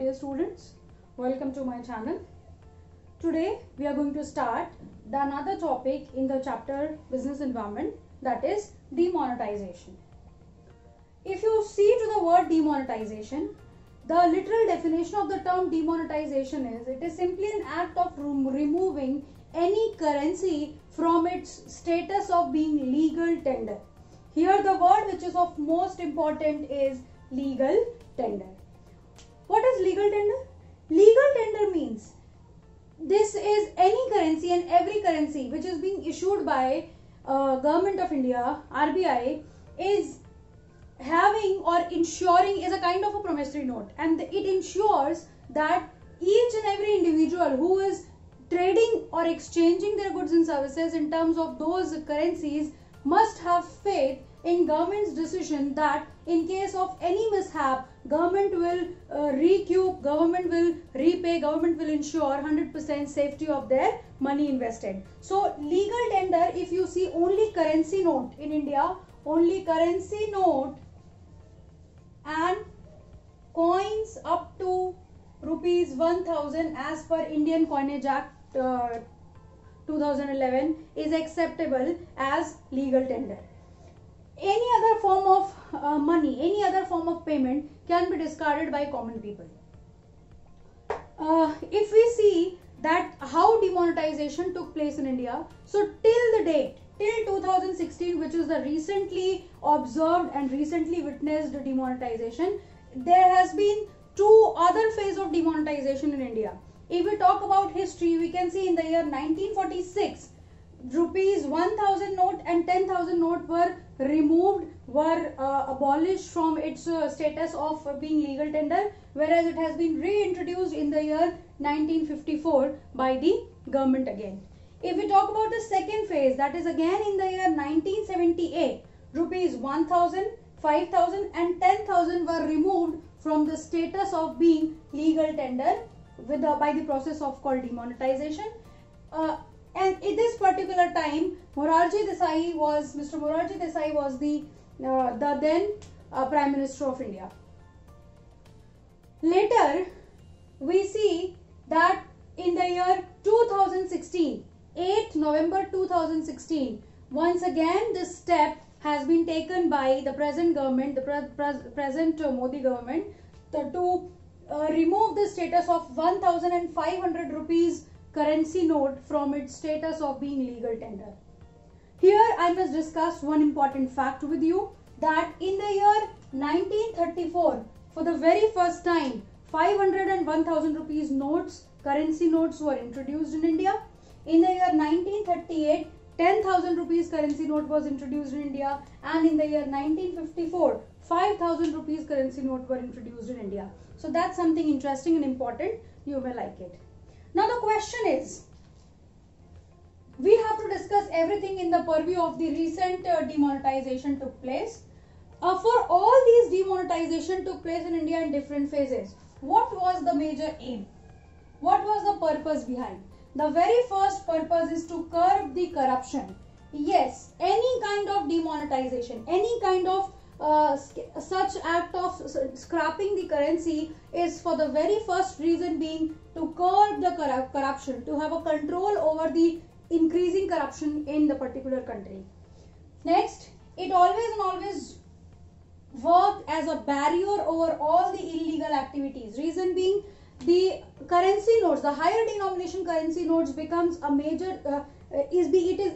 dear students, welcome to my channel. Today we are going to start another topic in the chapter business environment, that is demonetization. If you see to the word demonetization, the literal definition of the term demonetization is it is simply an act of removing any currency from its status of being legal tender. Here the word which is of most important is legal tender. What is legal tender? Legal tender means this is any currency and every currency which is being issued by Government of India, RBI, is having or ensuring is a kind of a promissory note, and it ensures that each and every individual who is trading or exchanging their goods and services in terms of those currencies must have faith in government's decision that in case of any mishap, government will recoup, government will repay, government will ensure 100% safety of their money invested. So legal tender, if you see only currency note in India, only currency note and coins up to rupees 1000 as per Indian Coinage Act 2011 is acceptable as legal tender. Any other form of money, any other form of payment can be discarded by common people. If we see that how demonetization took place in India, so till the date, till 2016, which is the recently observed and recently witnessed demonetization, there has been two other phases of demonetization in India. If we talk about history, we can see in the year 1946, rupees 1000 note and 10,000 note were removed, were abolished from its status of being legal tender, whereas it has been reintroduced in the year 1954 by the government again. If we talk about the second phase, that is again in the year 1978, rupees 1000, 5000 and 10,000 were removed from the status of being legal tender by the process of called demonetization. And at this particular time, Mr. Morarji Desai was the then Prime Minister of India. Later, we see that in the year 2016, 8th November 2016, once again this step has been taken by the present government, the present Modi government, to remove the status of 1500 rupees currency note from its status of being legal tender. Here I must discuss one important fact with you, that in the year 1934, for the very first time, 500 and 1000 rupees notes, currency notes were introduced in India. In the year 1938, 10,000 rupees currency note was introduced in India, and in the year 1954, 5,000 rupees currency note were introduced in India. So that's something interesting and important. You may like it. Now the question is, we have to discuss everything in the purview of the recent demonetization took place. For all these demonetization took place in India in different phases. What was the major aim? What was the purpose behind? The very first purpose is to curb the corruption. Yes, any kind of demonetization, any kind of such act of scrapping the currency is for the very first reason being to curb the corruption, to have a control over the increasing corruption in the particular country. Next, it always worked as a barrier over all the illegal activities. Reason being, the currency notes, the higher denomination currency notes becomes a major it is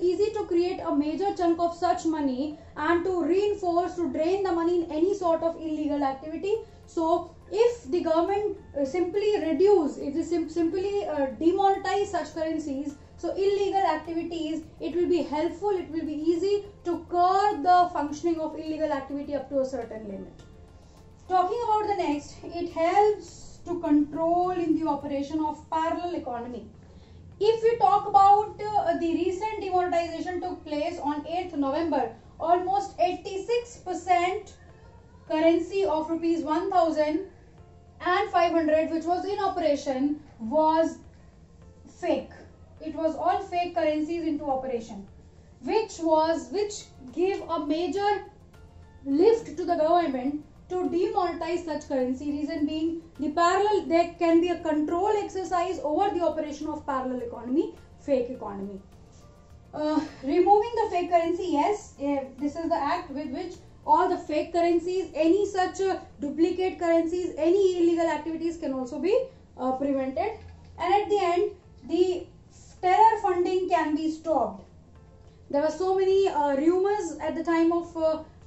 easy to create a major chunk of such money and to reinforce, to drain the money in any sort of illegal activity. So if the government simply reduce, if they simply demonetize such currencies, so illegal activities, it will be helpful, it will be easy to curb the functioning of illegal activity up to a certain limit. Talking about the next, it helps to control in the operation of parallel economy. If we talk about the recent demonetization took place on 8th November, almost 86% currency of rupees 1000 and 500 which was in operation was fake. It was all fake currencies into operation, which gave a major lift to the government to demonetize such currency. Reason being, there can be a control exercise over the operation of parallel economy, fake economy. Removing the fake currency, yes, this is the act with which all the fake currencies, any such duplicate currencies, any illegal activities can also be prevented. And at the end, the terror funding can be stopped. There were so many rumors at the time of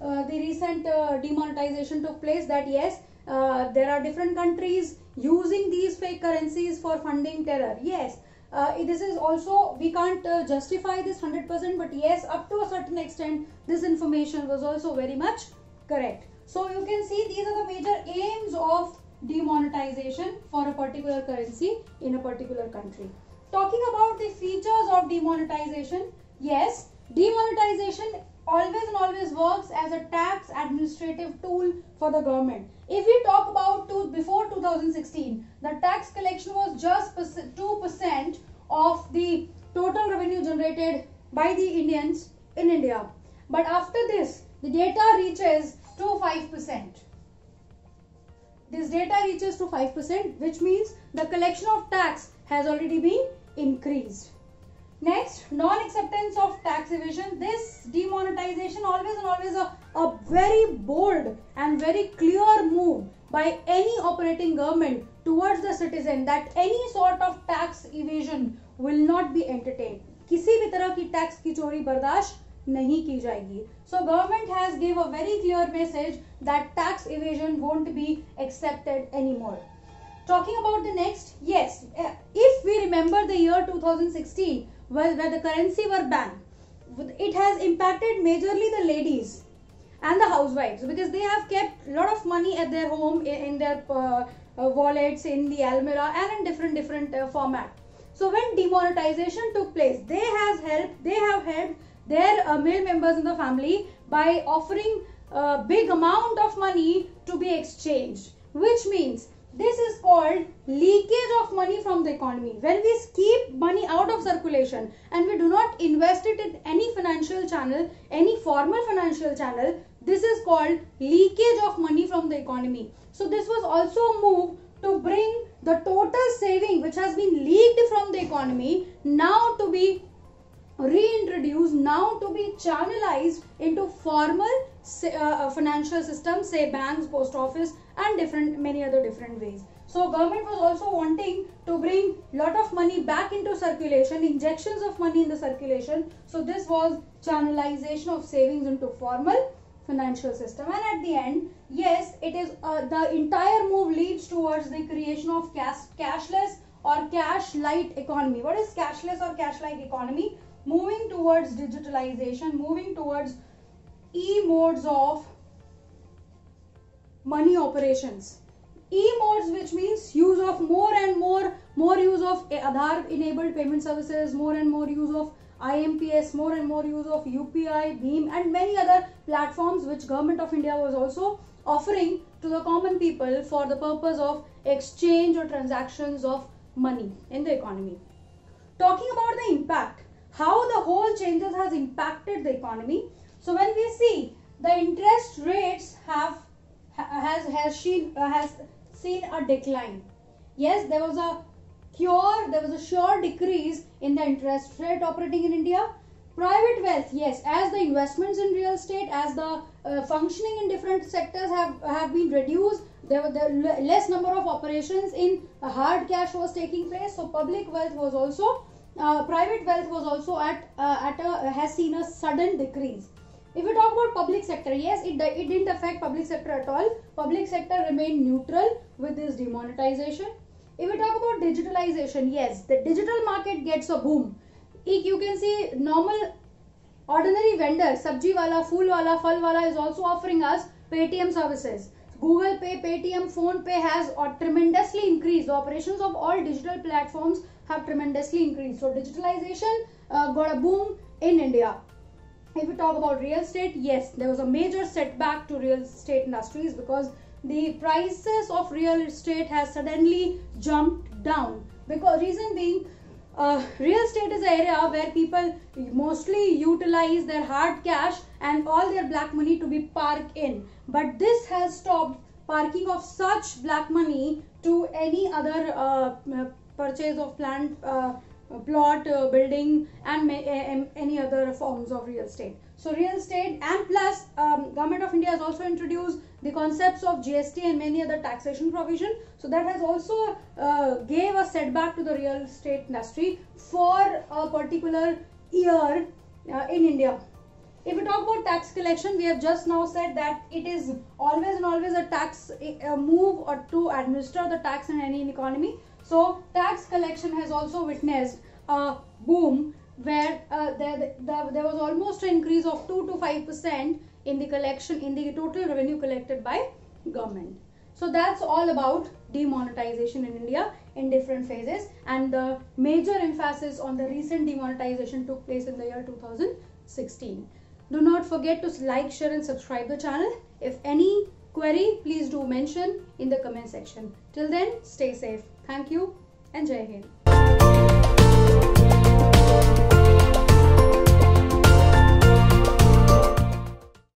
the recent demonetization took place that yes, there are different countries using these fake currencies for funding terror. Yes, this is also, we can't justify this 100%, but yes, up to a certain extent, this information was also very much correct. So you can see these are the major aims of demonetization for a particular currency in a particular country. Talking about the features of demonetization, yes, demonetization always works as a tax administrative tool for the government. If we talk about before 2016, the tax collection was just 2% of the total revenue generated by the Indians in India. But after this, the data reaches to 5%. This data reaches to 5%, which means the collection of tax has already been increased. Next, non-acceptance of tax evasion. This demonetization always a very bold and very clear move by any operating government towards the citizen that any sort of tax evasion will not be entertained. किसी भी तरह की tax की चोरी बर्दाश्त नहीं की जाएगी. So government has gave a very clear message that tax evasion won't be accepted anymore. Talking about the next, yes, if we remember the year 2016, where the currency were banned, it has impacted majorly the ladies and the housewives because they have kept a lot of money at their home in their wallets, in the almirah, and in different format. So when demonetization took place, they have helped their male members in the family by offering a big amount of money to be exchanged, which means this is called leakage of money from the economy. When we keep money out of circulation and we do not invest it in any financial channel, any formal financial channel, this is called leakage of money from the economy. So this was also a move to bring the total saving which has been leaked from the economy now to be reintroduced, now to be channelized into formal financial systems, say banks, post office, and many other different ways. So government was also wanting to bring lot of money back into circulation, injections of money in the circulation. So this was channelization of savings into formal financial system. And at the end, yes, it is the entire move leads towards the creation of cashless or cash-light economy. What is cashless or cash-like economy? Moving towards digitalization, moving towards e-modes of money operations. E-modes, which means use of more use of Aadhaar enabled payment services, more and more use of IMPS, more and more use of UPI, BHIM, and many other platforms which Government of India was also offering to the common people for the purpose of exchange or transactions of money in the economy. Talking about the impact, how the whole changes has impacted the economy. So when we see the interest rates has seen a decline. Yes, there was a sure decrease in the interest rate operating in India. Private wealth, yes, as the investments in real estate, as the functioning in different sectors have been reduced, there were less number of operations in hard cash was taking place. So public wealth was also, private wealth was also has seen a sudden decrease. If we talk about public sector, yes, it didn't affect public sector at all. Public sector remained neutral with this demonetization. If we talk about digitalization, yes, the digital market gets a boom. You can see normal ordinary vendors, sabji wala, fool wala, phal wala is also offering us Paytm services. Google Pay, Paytm, Phone Pay has tremendously increased. The operations of all digital platforms have tremendously increased. So digitalization got a boom in India. If we talk about real estate, yes, there was a major setback to real estate industries because the prices of real estate has suddenly jumped down. Because reason being, real estate is an area where people mostly utilize their hard cash and all their black money to be parked in. But this has stopped parking of such black money to any other purchase of land, plot, building, and any other forms of real estate. So real estate, and plus Government of India has also introduced the concepts of GST and many other taxation provision. So that has also gave a setback to the real estate industry for a particular year in India. If we talk about tax collection, we have just now said that it is always and always a tax move or to administer the tax in any economy. So tax collection has also witnessed a boom where there was almost an increase of 2 to 5% in the collection, in the total revenue collected by government. So that's all about demonetization in India in different phases, and the major emphasis on the recent demonetization took place in the year 2016. Do not forget to like, share and subscribe the channel. If any query, please do mention in the comment section. Till then, stay safe. Thank you and Jai Hind.